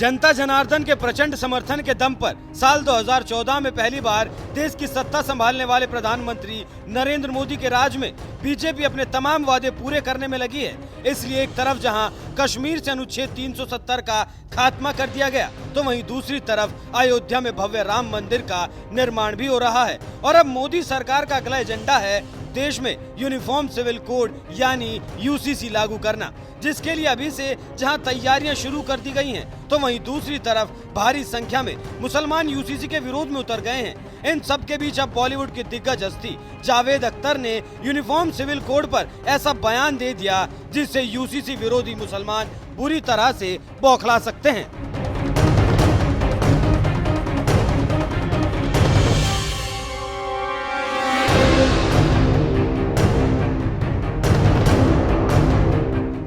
जनता जनार्दन के प्रचंड समर्थन के दम पर साल 2014 में पहली बार देश की सत्ता संभालने वाले प्रधानमंत्री नरेंद्र मोदी के राज में बीजेपी अपने तमाम वादे पूरे करने में लगी है। इसलिए एक तरफ जहां कश्मीर से अनुच्छेद 370 का खात्मा कर दिया गया, तो वहीं दूसरी तरफ अयोध्या में भव्य राम मंदिर का निर्माण भी हो रहा है। और अब मोदी सरकार का अगला एजेंडा है देश में यूनिफॉर्म सिविल कोड यानी यूसीसी लागू करना, जिसके लिए अभी से जहां तैयारियां शुरू कर दी गई हैं, तो वहीं दूसरी तरफ भारी संख्या में मुसलमान यूसीसी के विरोध में उतर गए हैं। इन सब के बीच अब बॉलीवुड की दिग्गज हस्ती जावेद अख्तर ने यूनिफॉर्म सिविल कोड पर ऐसा बयान दे दिया जिससे यूसीसी विरोधी मुसलमान बुरी तरह से बौखला सकते हैं।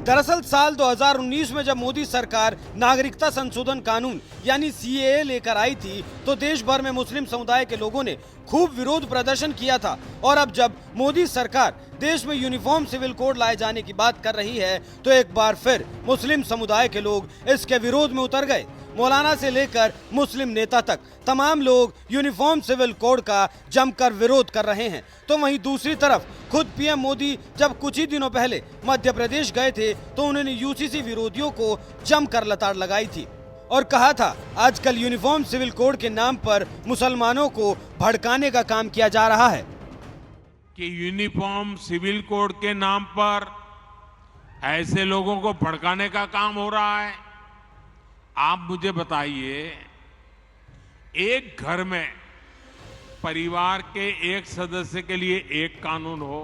दरअसल साल 2019 में जब मोदी सरकार नागरिकता संशोधन कानून यानी सीएए लेकर आई थी, तो देश भर में मुस्लिम समुदाय के लोगों ने खूब विरोध प्रदर्शन किया था। और अब जब मोदी सरकार देश में यूनिफॉर्म सिविल कोड लाए जाने की बात कर रही है, तो एक बार फिर मुस्लिम समुदाय के लोग इसके विरोध में उतर गए। मौलाना से लेकर मुस्लिम नेता तक तमाम लोग यूनिफॉर्म सिविल कोड का जमकर विरोध कर रहे हैं। तो वहीं दूसरी तरफ खुद पीएम मोदी जब कुछ ही दिनों पहले मध्य प्रदेश गए थे, तो उन्होंने यूसीसी विरोधियों को जमकर लताड़ लगाई थी और कहा था आजकल यूनिफॉर्म सिविल कोड के नाम पर मुसलमानों को भड़काने का काम किया जा रहा है कि यूनिफॉर्म सिविल कोड के नाम पर ऐसे लोगों को भड़काने का काम हो रहा है। आप मुझे बताइए, एक घर में परिवार के एक सदस्य के लिए एक कानून हो,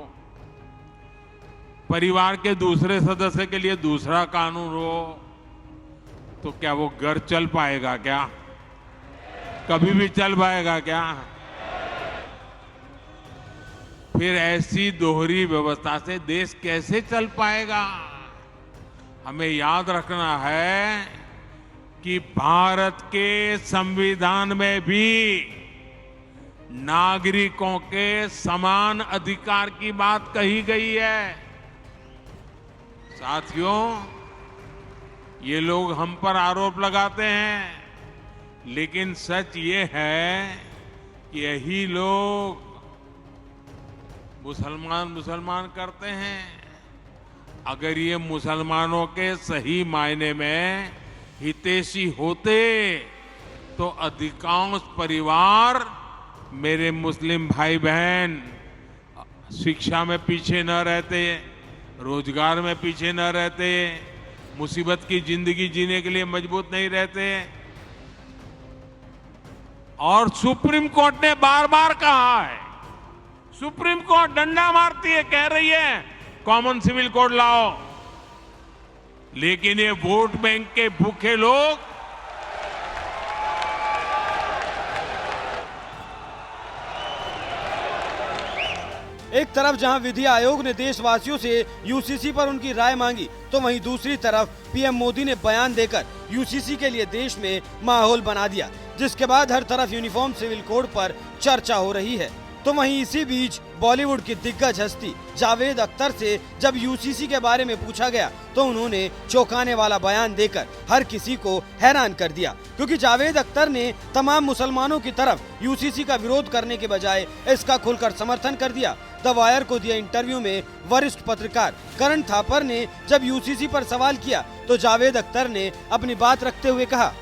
परिवार के दूसरे सदस्य के लिए दूसरा कानून हो, तो क्या वो घर चल पाएगा? क्या कभी भी चल पाएगा क्या? फिर ऐसी दोहरी व्यवस्था से देश कैसे चल पाएगा? हमें याद रखना है कि भारत के संविधान में भी नागरिकों के समान अधिकार की बात कही गई है। साथियों, ये लोग हम पर आरोप लगाते हैं, लेकिन सच ये है कि यही लोग मुसलमान करते हैं। अगर ये मुसलमानों के सही मायने में हितैषी होते, तो अधिकांश परिवार मेरे मुस्लिम भाई बहन शिक्षा में पीछे न रहते, रोजगार में पीछे न रहते, मुसीबत की जिंदगी जीने के लिए मजबूत नहीं रहते। और सुप्रीम कोर्ट ने बार बार कहा है, सुप्रीम कोर्ट डंडा मारती है, कह रही है कॉमन सिविल कोड लाओ, लेकिन ये वोट बैंक के भूखे लोग एक तरफ जहां विधि आयोग ने देशवासियों से यूसीसी पर उनकी राय मांगी, तो वहीं दूसरी तरफ पीएम मोदी ने बयान देकर यूसीसी के लिए देश में माहौल बना दिया, जिसके बाद हर तरफ यूनिफॉर्म सिविल कोड पर चर्चा हो रही है। तो वहीं इसी बीच बॉलीवुड की दिग्गज हस्ती जावेद अख्तर से जब यूसीसी के बारे में पूछा गया, तो उन्होंने चौंकाने वाला बयान देकर हर किसी को हैरान कर दिया, क्योंकि जावेद अख्तर ने तमाम मुसलमानों की तरफ यूसीसी का विरोध करने के बजाय इसका खुलकर समर्थन कर दिया। द वायर को दिए इंटरव्यू में वरिष्ठ पत्रकार करण थापर ने जब यूसीसी पर सवाल किया, तो जावेद अख्तर ने अपनी बात रखते हुए कहा,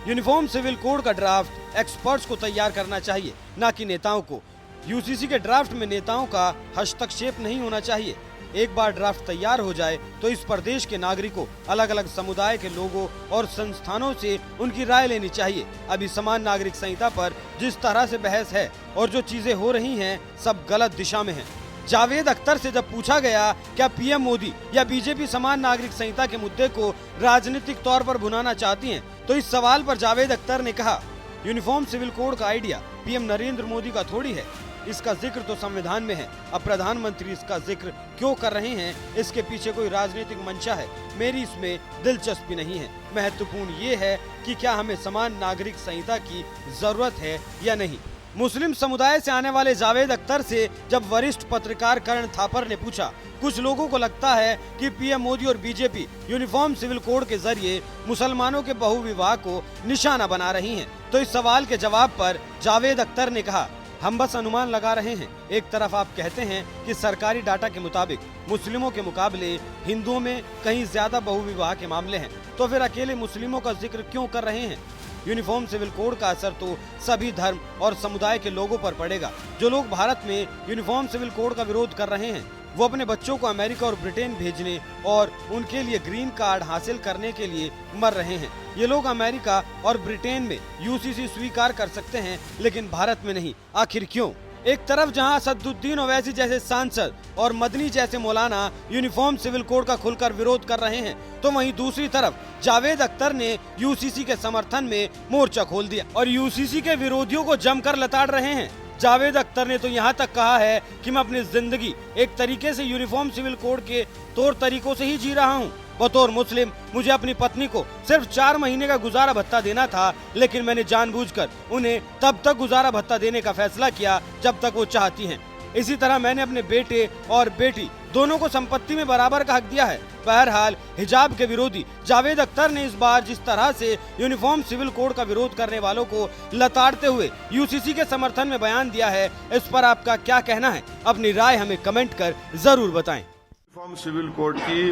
यूनिफॉर्म सिविल कोड का ड्राफ्ट एक्सपर्ट्स को तैयार करना चाहिए, न कि नेताओं को। यूसीसी के ड्राफ्ट में नेताओं का हस्तक्षेप नहीं होना चाहिए। एक बार ड्राफ्ट तैयार हो जाए, तो इस पर देश के नागरिकों, अलग अलग समुदाय के लोगों और संस्थानों से उनकी राय लेनी चाहिए। अभी समान नागरिक संहिता पर जिस तरह से बहस है और जो चीजें हो रही हैं, सब गलत दिशा में हैं। जावेद अख्तर से जब पूछा गया क्या पीएम मोदी या बीजेपी समान नागरिक संहिता के मुद्दे को राजनीतिक तौर पर भुनाना चाहती हैं, तो इस सवाल पर जावेद अख्तर ने कहा, यूनिफॉर्म सिविल कोड का आइडिया पीएम नरेंद्र मोदी का थोड़ी है, इसका जिक्र तो संविधान में है। अब प्रधानमंत्री इसका जिक्र क्यों कर रहे हैं, इसके पीछे कोई राजनीतिक मंशा है, मेरी इसमें दिलचस्पी नहीं है। महत्वपूर्ण ये है कि क्या हमें समान नागरिक संहिता की जरूरत है या नहीं। मुस्लिम समुदाय से आने वाले जावेद अख्तर से जब वरिष्ठ पत्रकार करण थापर ने पूछा, कुछ लोगों को लगता है कि पीएम मोदी और बीजेपी यूनिफॉर्म सिविल कोड के जरिए मुसलमानों के बहुविवाह को निशाना बना रही हैं। तो इस सवाल के जवाब पर जावेद अख्तर ने कहा, हम बस अनुमान लगा रहे हैं। एक तरफ आप कहते हैं कि सरकारी डाटा के मुताबिक मुस्लिमों के मुकाबले हिंदुओं में कहीं ज्यादा बहुविवाह के मामले हैं, तो फिर अकेले मुस्लिमों का जिक्र क्यों कर रहे हैं? यूनिफॉर्म सिविल कोड का असर तो सभी धर्म और समुदाय के लोगों पर पड़ेगा। जो लोग भारत में यूनिफॉर्म सिविल कोड का विरोध कर रहे हैं, वो अपने बच्चों को अमेरिका और ब्रिटेन भेजने और उनके लिए ग्रीन कार्ड हासिल करने के लिए मर रहे हैं। ये लोग अमेरिका और ब्रिटेन में यूसीसी स्वीकार कर सकते हैं, लेकिन भारत में नहीं। आखिर क्यों? एक तरफ जहां असदुद्दीन ओवैसी जैसे सांसद और मदनी जैसे मौलाना यूनिफॉर्म सिविल कोड का खुलकर विरोध कर रहे हैं, तो वहीं दूसरी तरफ जावेद अख्तर ने यूसीसी के समर्थन में मोर्चा खोल दिया और यूसीसी के विरोधियों को जमकर लताड़ रहे हैं। जावेद अख्तर ने तो यहाँ तक कहा है कि मैं अपनी जिंदगी एक तरीके से यूनिफॉर्म सिविल कोड के तौर तरीकों से ही जी रहा हूँ। बतौर मुस्लिम मुझे अपनी पत्नी को सिर्फ 4 महीने का गुजारा भत्ता देना था, लेकिन मैंने जानबूझकर उन्हें तब तक गुजारा भत्ता देने का फैसला किया जब तक वो चाहती हैं। इसी तरह मैंने अपने बेटे और बेटी दोनों को संपत्ति में बराबर का हक दिया है। बहरहाल हिजाब के विरोधी जावेद अख्तर ने इस बार जिस तरह से यूनिफॉर्म सिविल कोड का विरोध करने वालों को लताड़ते हुए यूसीसी के समर्थन में बयान दिया है, इस पर आपका क्या कहना है? अपनी राय हमें कमेंट कर जरूर बताएं। यूनिफॉर्म सिविल कोड की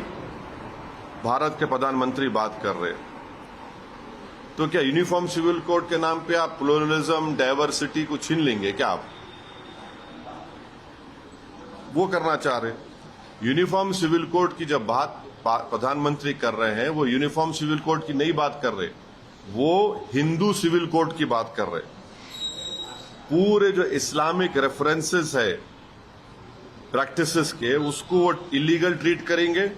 भारत के प्रधानमंत्री बात कर रहे, तो क्या यूनिफॉर्म सिविल कोड के नाम पे आप प्लुरलिज्म, डाइवर्सिटी को छीन लेंगे क्या? आप वो करना चाह रहे? यूनिफॉर्म सिविल कोड की जब बात प्रधानमंत्री कर रहे हैं, वो यूनिफॉर्म सिविल कोड की नहीं बात कर रहे, वो हिंदू सिविल कोड की बात कर रहे। पूरे जो इस्लामिक रेफरेंसेस है प्रैक्टिसेस के, उसको वो इलीगल ट्रीट करेंगे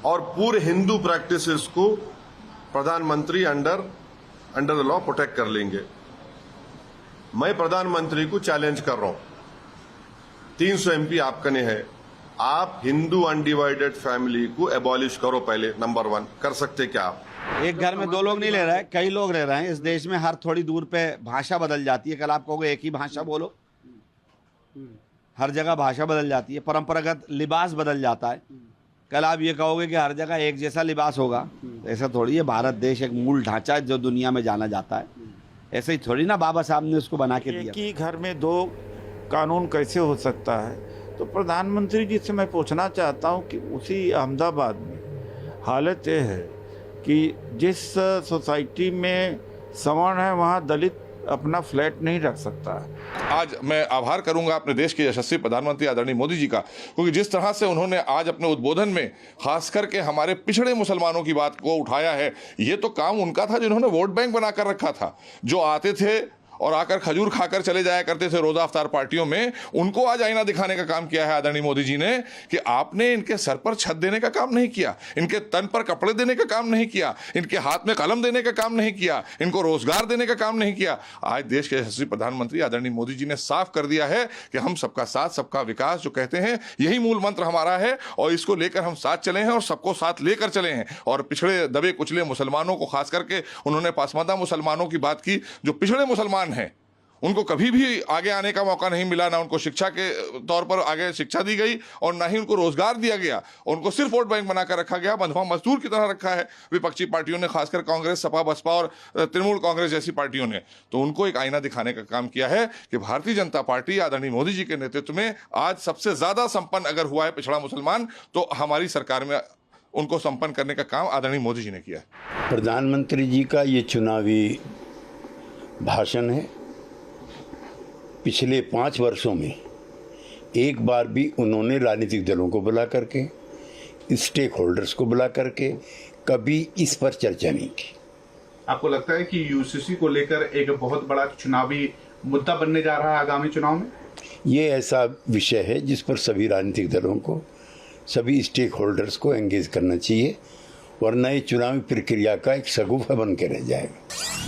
और पूरे हिंदू प्रैक्टिसेस को प्रधानमंत्री अंडर द लॉ प्रोटेक्ट कर लेंगे। मैं प्रधानमंत्री को चैलेंज कर रहा हूं, 300 एमपी आपका ने है, आप हिंदू अनडिवाइडेड फैमिली को एबॉलिश करो पहले। नंबर 1 कर सकते क्या आप? एक घर में 2 लोग नहीं रह रहे हैं, कई लोग रह रहे हैं। इस देश में हर थोड़ी दूर पे भाषा बदल जाती है। कल आप कहोगे एक ही भाषा बोलो, हर जगह भाषा बदल जाती है। परंपरागत लिबास बदल जाता है। कल आप ये कहोगे कि हर जगह एक जैसा लिबास होगा, ऐसा थोड़ी है। भारत देश एक मूल ढांचा है जो दुनिया में जाना जाता है। ऐसे ही थोड़ी ना बाबा साहब ने उसको बना के दिया। एक ही घर में 2 कानून कैसे हो सकता है? तो प्रधानमंत्री जी से मैं पूछना चाहता हूं कि उसी अहमदाबाद में हालत ये है कि जिस सोसाइटी में सवर्ण है वहां दलित अपना फ्लैट नहीं रख सकता है। आज मैं आभार करूंगा अपने देश के यशस्वी प्रधानमंत्री आदरणीय मोदी जी का, क्योंकि जिस तरह से उन्होंने आज अपने उद्बोधन में खास करके हमारे पिछड़े मुसलमानों की बात को उठाया है, ये तो काम उनका था जिन्होंने वोट बैंक बनाकर रखा था। जो आते थे और आकर खजूर खाकर चले जाया करते थे रोजा अफ्तार पार्टियों में, उनको आज आईना दिखाने का काम किया है आदरणीय मोदी जी ने कि आपने इनके सर पर छत देने का काम नहीं किया, इनके तन पर कपड़े देने का काम नहीं किया, इनके हाथ में कलम देने का काम नहीं किया, इनको रोजगार देने का काम नहीं किया। आज देश के यशस्वी प्रधानमंत्री आदरणीय मोदी जी ने साफ कर दिया है कि हम सबका साथ सबका विकास जो कहते हैं, यही मूल मंत्र हमारा है और इसको लेकर हम साथ चले हैं और सबको साथ लेकर चले हैं। और पिछड़े दबे कुचले मुसलमानों को, खास करके उन्होंने पासमानदा मुसलमानों की बात की, जो पिछड़े मुसलमान हैं उनको कभी भी आगे आने का मौका नहीं मिला, ना उनको शिक्षा के तौर पर आगे शिक्षा दी गई और ना ही उनको रोजगार दिया गया। उनको सिर्फ वोट बैंक बनाकर रखा गया, बंधुआ मजदूर की तरह रखा है विपक्षी पार्टियों ने, खासकर कांग्रेस, सपा, बसपा और तृणमूल कांग्रेस जैसी पार्टियों ने। तो उनको एक आईना दिखाने का काम किया है कि भारतीय जनता पार्टी आदरणीय मोदी जी के नेतृत्व में आज सबसे ज्यादा संपन्न अगर हुआ है पिछड़ा मुसलमान, तो हमारी सरकार में उनको संपन्न करने का काम आदरणीय मोदी जी ने किया है। प्रधानमंत्री जी का ये चुनावी भाषण है। पिछले 5 वर्षों में एक बार भी उन्होंने राजनीतिक दलों को बुला करके, स्टेक होल्डर्स को बुला करके कभी इस पर चर्चा नहीं की। आपको लगता है कि यूसीसी को लेकर एक बहुत बड़ा चुनावी मुद्दा बनने जा रहा है आगामी चुनाव में? ये ऐसा विषय है जिस पर सभी राजनीतिक दलों को, सभी स्टेक होल्डर्स को एंगेज करना चाहिए, वरना ये चुनावी प्रक्रिया का एक शगुफा बन के रह जाएगा।